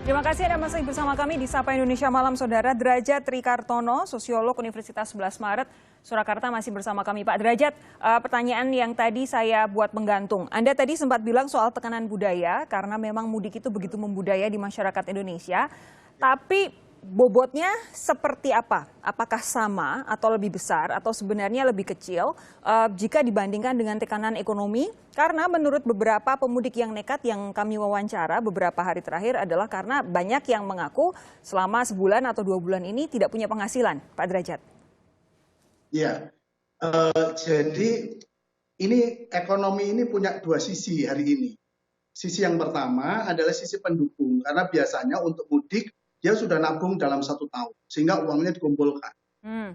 Terima kasih Anda masih bersama kami di Sapa Indonesia Malam, Saudara. Derajat Trikartono, sosiolog Universitas 11 Maret, Surakarta masih bersama kami. Pak Derajat, pertanyaan yang tadi saya buat menggantung. Anda tadi sempat bilang soal tekanan budaya, karena memang mudik itu begitu membudaya di masyarakat Indonesia. Tapi bobotnya seperti apa? Apakah sama atau lebih besar atau sebenarnya lebih kecil jika dibandingkan dengan tekanan ekonomi? Karena menurut beberapa pemudik yang nekat yang kami wawancara beberapa hari terakhir adalah karena banyak yang mengaku selama sebulan atau 2 bulan ini tidak punya penghasilan, Pak Derajat. Ya, jadi ini ekonomi ini punya dua sisi hari ini. Sisi yang pertama adalah sisi pendukung, karena biasanya untuk mudik dia sudah nabung dalam 1 tahun, sehingga uangnya dikumpulkan.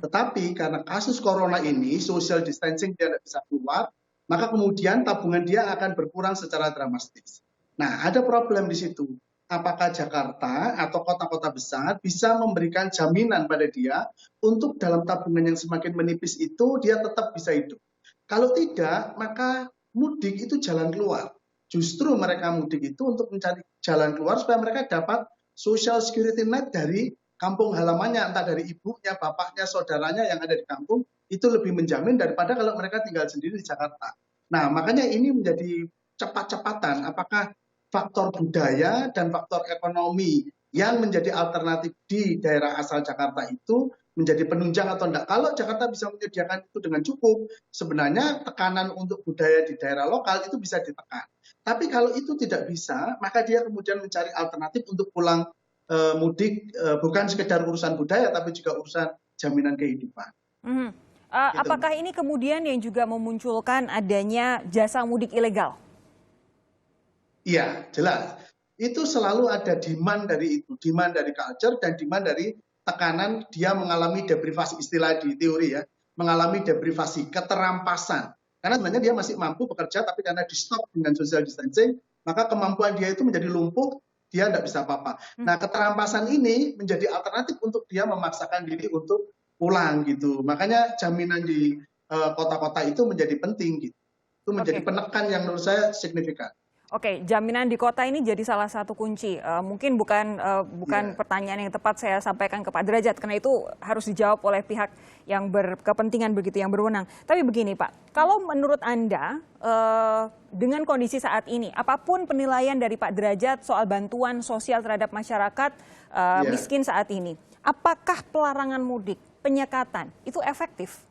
Tetapi karena kasus corona ini, social distancing dia tidak bisa keluar, maka kemudian tabungan dia akan berkurang secara dramatis. Nah, ada problem di situ. Apakah Jakarta atau kota-kota besar bisa memberikan jaminan pada dia untuk dalam tabungan yang semakin menipis itu dia tetap bisa hidup. Kalau tidak, maka mudik itu jalan keluar. Justru mereka mudik itu untuk mencari jalan keluar supaya mereka dapat social security net dari kampung halamannya, entah dari ibunya, bapaknya, saudaranya yang ada di kampung, itu lebih menjamin daripada kalau mereka tinggal sendiri di Jakarta. Nah, makanya ini menjadi cepat-cepatan, apakah faktor budaya dan faktor ekonomi yang menjadi alternatif di daerah asal Jakarta itu menjadi penunjang atau enggak. Kalau Jakarta bisa menyediakan itu dengan cukup, sebenarnya tekanan untuk budaya di daerah lokal itu bisa ditekan. Tapi kalau itu tidak bisa, maka dia kemudian mencari alternatif untuk pulang mudik, bukan sekedar urusan budaya, tapi juga urusan jaminan kehidupan. Gitu. Apakah ini kemudian yang juga memunculkan adanya jasa mudik ilegal? Iya, jelas. Itu selalu ada demand dari itu, demand dari culture dan demand dari tekanan dia mengalami deprivasi, istilah di teori ya, mengalami deprivasi, keterampasan. Karena sebenarnya dia masih mampu bekerja, tapi karena di stop dengan social distancing, maka kemampuan dia itu menjadi lumpuh, dia tidak bisa apa-apa. Nah, keterampasan ini menjadi alternatif untuk dia memaksakan diri untuk pulang gitu. Makanya jaminan di kota-kota itu menjadi penting gitu. Itu menjadi penekan yang menurut saya signifikan. Oke, jaminan di kota ini jadi salah satu kunci. Mungkin bukan pertanyaan yang tepat saya sampaikan ke Pak Derajat, karena itu harus dijawab oleh pihak yang berkepentingan begitu, yang berwenang. Tapi begini Pak, kalau menurut Anda dengan kondisi saat ini, apapun penilaian dari Pak Derajat soal bantuan sosial terhadap masyarakat miskin saat ini, apakah pelarangan mudik, penyekatan itu efektif?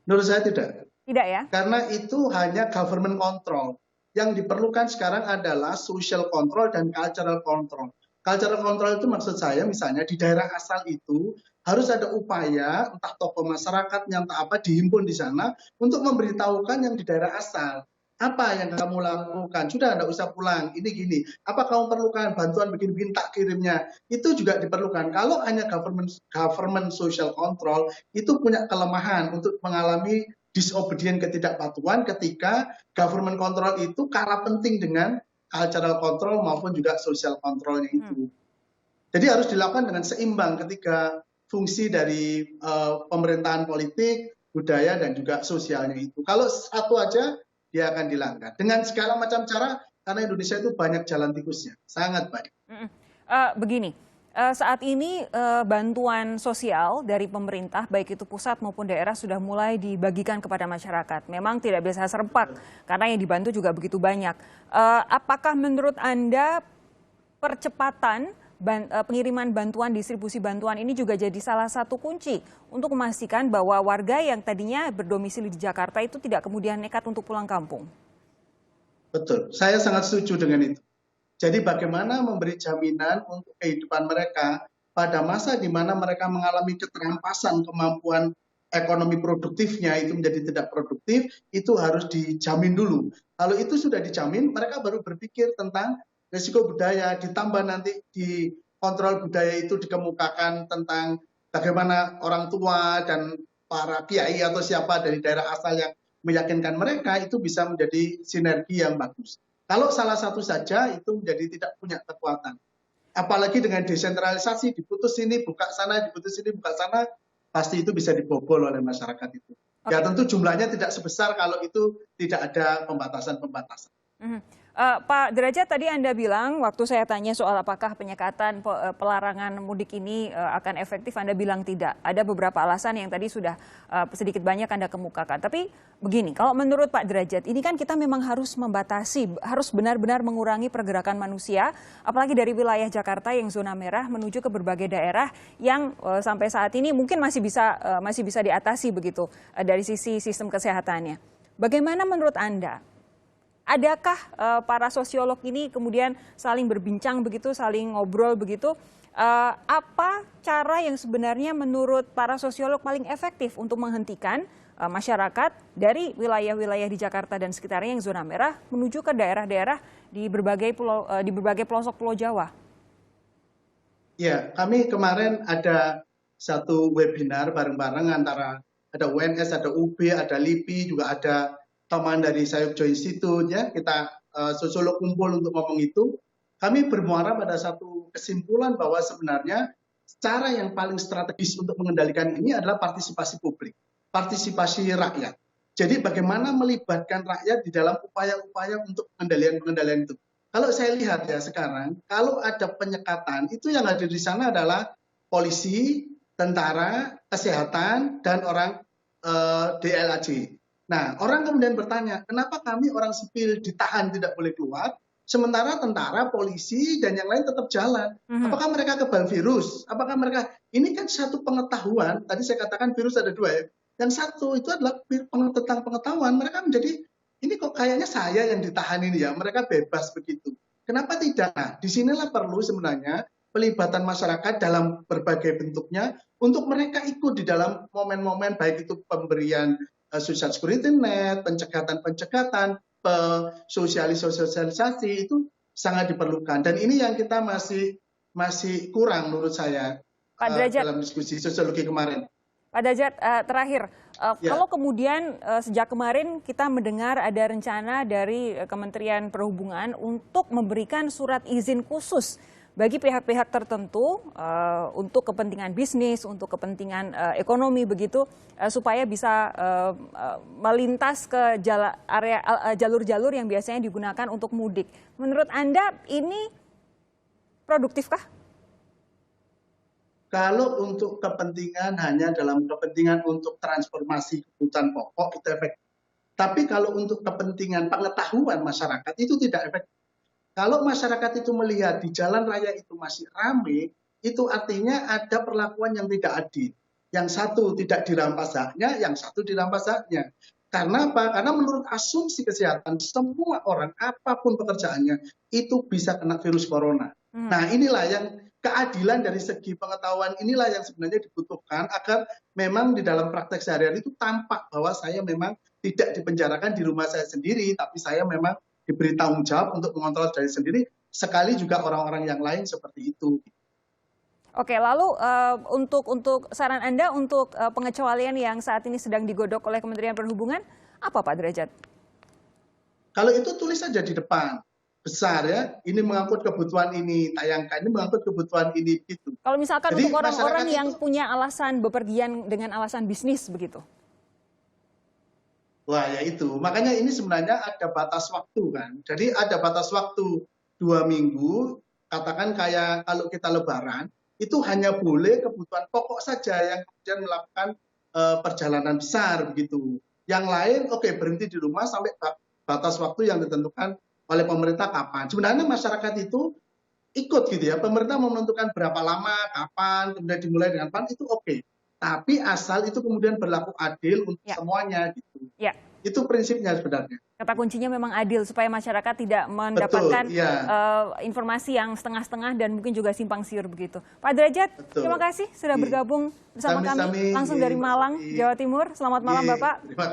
Menurut saya tidak. Tidak ya? Karena itu hanya government control. Yang diperlukan sekarang adalah social control dan cultural control. Cultural control itu maksud saya misalnya di daerah asal itu harus ada upaya entah tokoh masyarakatnya entah apa dihimpun di sana untuk memberitahukan yang di daerah asal. Apa yang kamu lakukan? Sudah tidak usah pulang, ini gini. Apa kamu perlukan bantuan begini-begini tak kirimnya? Itu juga diperlukan. Kalau hanya government social control itu punya kelemahan untuk mengalami disobedient, ketidakpatuhan ketika government control itu kalah penting dengan cultural control maupun juga social controlnya itu. Jadi harus dilakukan dengan seimbang ketika fungsi dari pemerintahan politik, budaya dan juga sosialnya itu. Kalau satu aja dia akan dilanggar dengan segala macam cara, karena Indonesia itu banyak jalan tikusnya, sangat banyak. Begini. Saat ini bantuan sosial dari pemerintah, baik itu pusat maupun daerah, sudah mulai dibagikan kepada masyarakat. Memang tidak bisa serempak, karena yang dibantu juga begitu banyak. Apakah menurut Anda percepatan pengiriman bantuan, distribusi bantuan ini juga jadi salah satu kunci untuk memastikan bahwa warga yang tadinya berdomisili di Jakarta itu tidak kemudian nekat untuk pulang kampung? Betul, saya sangat setuju dengan itu. Jadi bagaimana memberi jaminan untuk kehidupan mereka pada masa di mana mereka mengalami keterampasan kemampuan ekonomi produktifnya itu menjadi tidak produktif, itu harus dijamin dulu. Kalau itu sudah dijamin, mereka baru berpikir tentang risiko budaya, ditambah nanti di kontrol budaya itu dikemukakan tentang bagaimana orang tua dan para kiai atau siapa dari daerah asal yang meyakinkan mereka itu bisa menjadi sinergi yang bagus. Kalau salah satu saja itu menjadi tidak punya kekuatan. Apalagi dengan desentralisasi, diputus sini, buka sana, diputus sini, buka sana, pasti itu bisa dibobol oleh masyarakat itu. Ya tentu jumlahnya tidak sebesar kalau itu tidak ada pembatasan-pembatasan. Pak Derajat, tadi Anda bilang waktu saya tanya soal apakah penyekatan pelarangan mudik ini akan efektif, Anda bilang tidak. Ada beberapa alasan yang tadi sudah sedikit banyak Anda kemukakan. Tapi begini, kalau menurut Pak Derajat, ini kan kita memang harus membatasi, harus benar-benar mengurangi pergerakan manusia, apalagi dari wilayah Jakarta yang zona merah menuju ke berbagai daerah yang sampai saat ini mungkin masih bisa diatasi begitu dari sisi sistem kesehatannya. Bagaimana menurut Anda? Adakah para sosiolog ini kemudian saling berbincang begitu, saling ngobrol begitu? Apa cara yang sebenarnya menurut para sosiolog paling efektif untuk menghentikan masyarakat dari wilayah-wilayah di Jakarta dan sekitarnya yang zona merah menuju ke daerah-daerah di berbagai pelosok Pulau Jawa? Ya, kami kemarin ada satu webinar bareng-bareng antara ada UNS, ada UB, ada LIPI, juga ada teman dari Sayukjo Institute, ya, kita sosiolog kumpul untuk ngomong itu. Kami bermuara pada satu kesimpulan bahwa sebenarnya cara yang paling strategis untuk mengendalikan ini adalah partisipasi publik, partisipasi rakyat. Jadi bagaimana melibatkan rakyat di dalam upaya-upaya untuk pengendalian itu. Kalau saya lihat ya sekarang, kalau ada penyekatan, itu yang ada di sana adalah polisi, tentara, kesehatan, dan orang DLAJ. Nah, orang kemudian bertanya, kenapa kami orang sipil ditahan tidak boleh keluar, sementara tentara, polisi, dan yang lain tetap jalan? Apakah mereka kebal virus? Apakah mereka, ini kan satu pengetahuan, tadi saya katakan virus ada dua ya, yang satu itu adalah tentang pengetahuan, mereka menjadi, ini kok kayaknya saya yang ditahan ini ya, mereka bebas begitu. Kenapa tidak? Nah, disinilah perlu sebenarnya pelibatan masyarakat dalam berbagai bentuknya, untuk mereka ikut di dalam momen-momen, baik itu pemberian social security net, pencegatan, sosialisasi itu sangat diperlukan. Dan ini yang kita masih kurang menurut saya Pak Derajat, dalam diskusi sosiologi kemarin. Pak Derajat, terakhir, Ya. kalau kemudian sejak kemarin kita mendengar ada rencana dari Kementerian Perhubungan untuk memberikan surat izin khusus bagi pihak-pihak tertentu untuk kepentingan bisnis, untuk kepentingan ekonomi begitu, supaya bisa melintas ke jalur-jalur yang biasanya digunakan untuk mudik. Menurut Anda ini produktifkah? Kalau untuk kepentingan hanya dalam kepentingan untuk transformasi kebutuhan pokok itu efektif. Tapi kalau untuk kepentingan pengetahuan masyarakat itu tidak efektif. Kalau masyarakat itu melihat di jalan raya itu masih ramai, itu artinya ada perlakuan yang tidak adil. Yang satu tidak dirampas haknya, yang satu dirampas haknya. Karena apa? Karena menurut asumsi kesehatan, semua orang, apapun pekerjaannya, itu bisa kena virus corona. Nah, inilah yang keadilan dari segi pengetahuan, inilah yang sebenarnya dibutuhkan agar memang di dalam praktek sehari-hari itu tampak bahwa saya memang tidak dipenjarakan di rumah saya sendiri, tapi saya memang diberi tanggung jawab untuk mengontrol diri sendiri, sekali juga orang-orang yang lain seperti itu. Oke, lalu untuk saran Anda untuk pengecualian yang saat ini sedang digodok oleh Kementerian Perhubungan, apa Pak Derajat? Kalau itu tulis saja di depan, besar ya, ini mengangkut kebutuhan ini, tayangkan ini mengangkut kebutuhan ini, gitu. Kalau misalkan Jadi, untuk orang-orang yang itu punya alasan bepergian dengan alasan bisnis begitu? Wah ya itu, makanya ini sebenarnya ada batas waktu kan. Jadi ada batas waktu 2 minggu, katakan kayak kalau kita lebaran, itu hanya boleh kebutuhan pokok saja yang kemudian melakukan perjalanan besar begitu. Yang lain oke, berhenti di rumah sampai batas waktu yang ditentukan oleh pemerintah kapan. Sebenarnya masyarakat itu ikut gitu ya, pemerintah mau menentukan berapa lama, kapan, kemudian dimulai dengan kapan, itu oke. Tapi asal itu kemudian berlaku adil untuk semuanya gitu. Ya. Itu prinsipnya sebenarnya. Kata kuncinya memang adil supaya masyarakat tidak mendapatkan informasi yang setengah-setengah dan mungkin juga simpang siur begitu. Pak Derajat, terima kasih sudah bergabung bersama kami langsung dari Malang, Jawa Timur. Selamat malam Bapak.